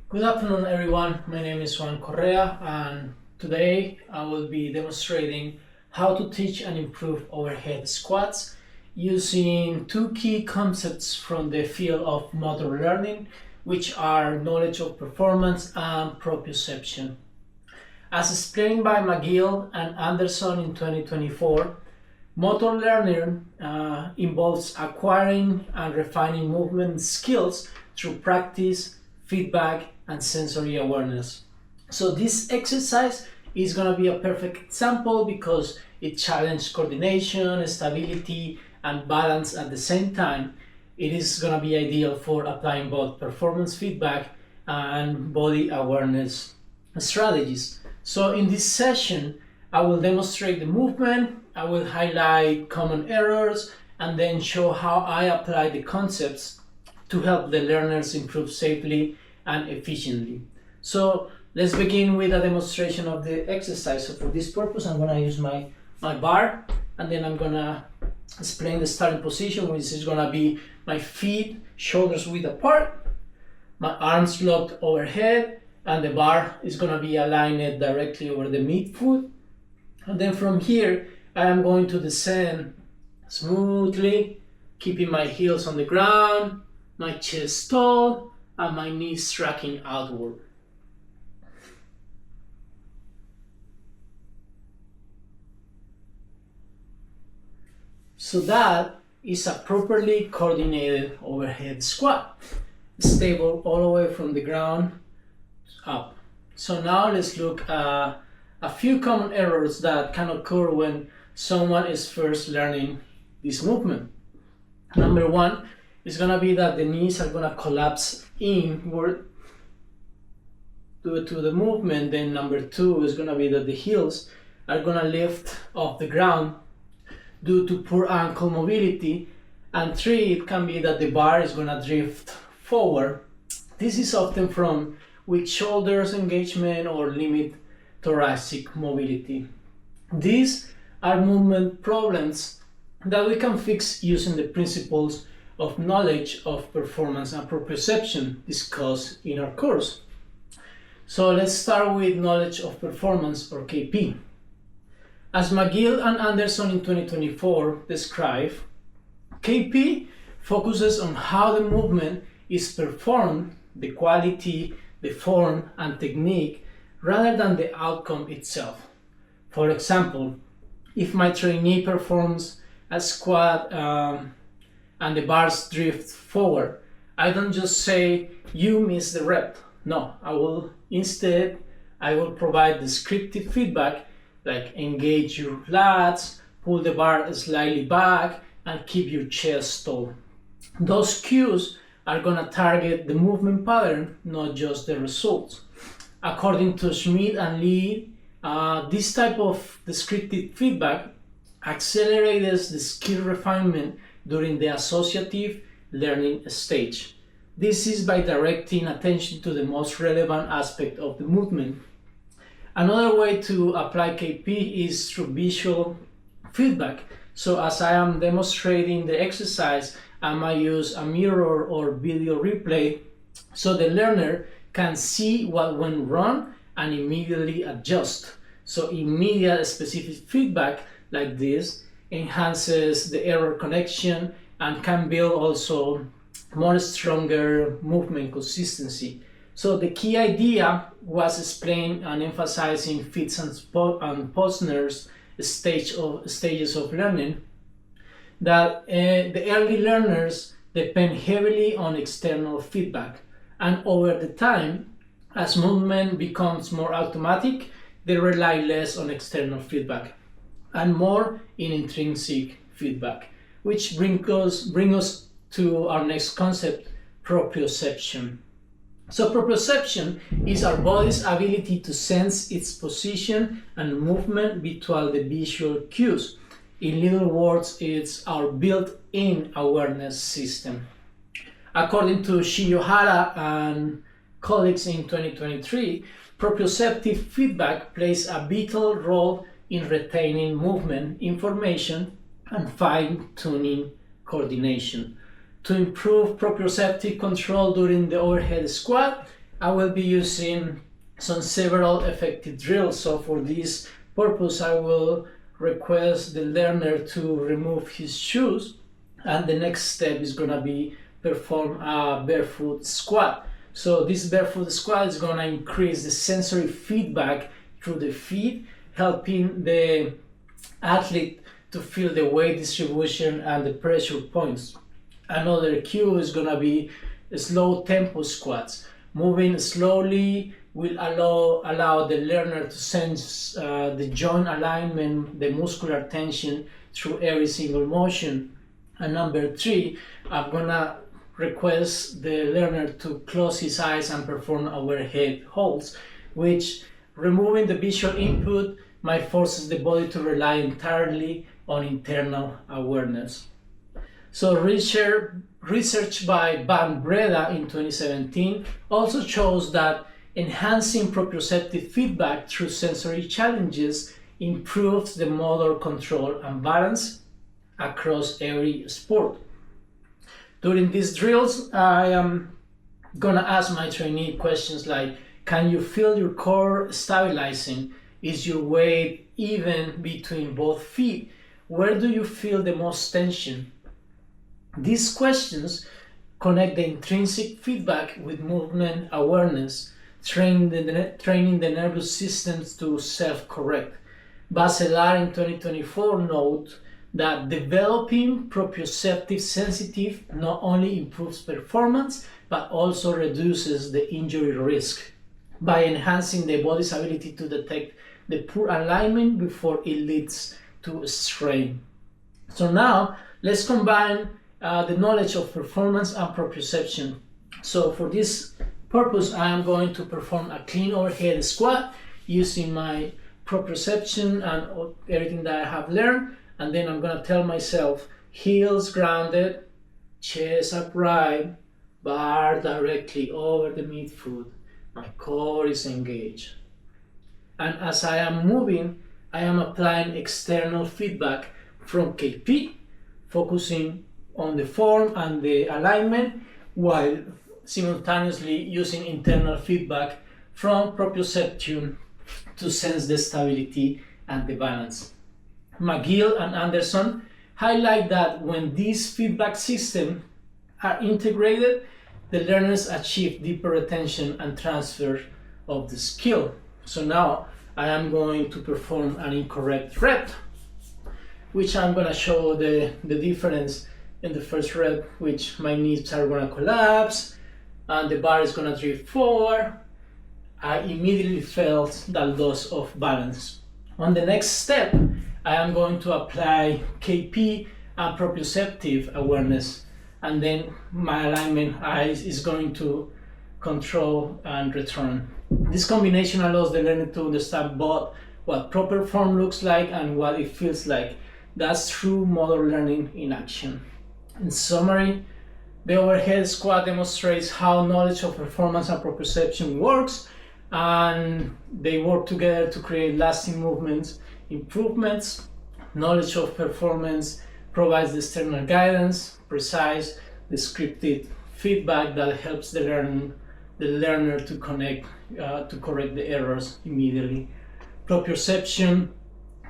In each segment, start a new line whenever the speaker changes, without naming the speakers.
Good afternoon, everyone. My name is Juan Correa, and today I will be demonstrating how to teach and improve overhead squats using two key concepts from the field of motor learning, which are knowledge of performance and proprioception. As explained by Magill and Anderson in 2024, motor learning involves acquiring and refining movement skills through practice, feedback, and sensory awareness. So this exercise is going to be a perfect example because it challenges coordination, stability, and balance at the same time. It is going to be ideal for applying both performance feedback and body awareness strategies. So in this session, I will demonstrate the movement, I will highlight common errors, and then show how I apply the concepts to help the learners improve safely and efficiently. So let's begin with a demonstration of the exercise. So for this purpose, I'm going to use my bar, and then I'm going to explain the starting position, which is going to be my feet shoulders width apart, my arms locked overhead, and the bar is going to be aligned directly over the midfoot. And then from here, I am going to descend smoothly, keeping my heels on the ground, my chest tall, and my knees tracking outward. So that is a properly coordinated overhead squat, stable all the way from the ground up. So now let's look at a few common errors that can occur when someone is first learning this movement. Number one is going to be that the knees are going to collapse inward due to the movement. Then number two is going to be that the heels are going to lift off the ground due to poor ankle mobility. And three, it can be that the bar is going to drift forward. This is often from weak shoulders engagement or limit thoracic mobility. These are movement problems that we can fix using the principles of knowledge of performance and proprioception discussed in our course. So let's start with knowledge of performance, or KP. As Magill and Anderson in 2024 describe, KP focuses on how the movement is performed, the quality, the form, and technique, rather than the outcome itself. For example, if my trainee performs a squat and the bars drift forward, I don't just say, you missed the rep. No, I will provide descriptive feedback like engage your lats, pull the bar slightly back, and keep your chest tall. Those cues are going to target the movement pattern, not just the results. According to Schmidt and Lee, this type of descriptive feedback accelerates the skill refinement during the associative learning stage. This is by directing attention to the most relevant aspect of the movement. Another way to apply KP is through visual feedback. So as I am demonstrating the exercise, I might use a mirror or video replay so the learner can see what went wrong and immediately adjust. So immediate specific feedback like this enhances the error connection and can build also more stronger movement consistency. So the key idea was explained and emphasizing Fitts and Posner's stages of learning, that the early learners depend heavily on external feedback, and over the time, as movement becomes more automatic, they rely less on external feedback and more in intrinsic feedback, which brings us to our next concept, proprioception. So proprioception is our body's ability to sense its position and movement between the visual cues. In little words, it's our built-in awareness system. According to Shiyohara and colleagues in 2023, proprioceptive feedback plays a vital role in retaining movement information and fine-tuning coordination. To improve proprioceptive control during the overhead squat, I will be using several effective drills. So for this purpose, I will request the learner to remove his shoes, and the next step is going to be perform a barefoot squat. So this barefoot squat is going to increase the sensory feedback through the feet, helping the athlete to feel the weight distribution and the pressure points. Another cue is going to be slow tempo squats. Moving slowly will allow the learner to sense the joint alignment, the muscular tension through every single motion. And number 3, I'm gonna request the learner to close his eyes and perform overhead holds, which, removing the visual input, might forces the body to rely entirely on internal awareness. So research by Van Breda in 2017 also shows that enhancing proprioceptive feedback through sensory challenges improves the motor control and balance across every sport. During these drills, I am gonna ask my trainee questions like, can you feel your core stabilizing? Is your weight even between both feet? Where do you feel the most tension? These questions connect the intrinsic feedback with movement awareness, training the nervous systems to self-correct. Bacelar in 2024 note that developing proprioceptive sensitive not only improves performance, but also reduces the injury risk by enhancing the body's ability to detect the poor alignment before it leads to strain. So now let's combine the knowledge of performance and proprioception. So for this purpose, I am going to perform a clean overhead squat using my proprioception and everything that I have learned, and then I'm going to tell myself heels grounded, chest upright, bar directly over the midfoot, my core is engaged. And as I am moving, I am applying external feedback from KP, focusing on the form and the alignment, while simultaneously using internal feedback from proprioception to sense the stability and the balance. Magill and Anderson highlight that when these feedback systems are integrated, the learners achieve deeper retention and transfer of the skill. So now I am going to perform an incorrect rep, which I'm going to show the difference in the first rep, which my knees are going to collapse and the bar is going to drift forward. I immediately felt that loss of balance. On the next step, I am going to apply KP and proprioceptive awareness, and then my alignment is going to control and return. This combination allows the learner to understand both what proper form looks like and what it feels like. That's true motor learning in action. In summary, the overhead squat demonstrates how knowledge of performance and proprioception works, and they work together to create lasting movement improvements. Knowledge of performance provides the external guidance, precise, descriptive feedback that helps the learner to correct the errors immediately. Proprioception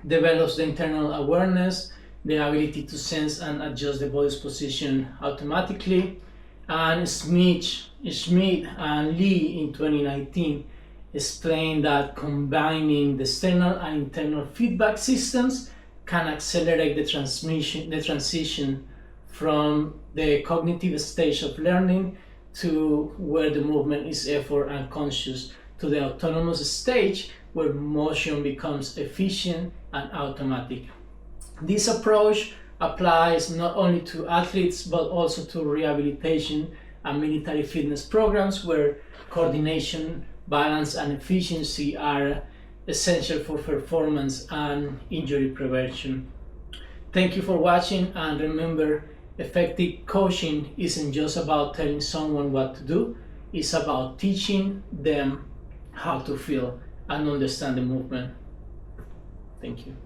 develops the internal awareness, the ability to sense and adjust the body's position automatically. And Schmidt and Lee in 2019 explained that combining the external and internal feedback systems can accelerate the transition from the cognitive stage of learning to where the movement is effort unconscious to the autonomous stage where motion becomes efficient and automatic. This approach applies not only to athletes but also to rehabilitation and military fitness programs where coordination, balance, and efficiency are essential for performance and injury prevention. Thank you for watching, and remember, effective coaching isn't just about telling someone what to do, it's about teaching them how to feel and understand the movement. Thank you.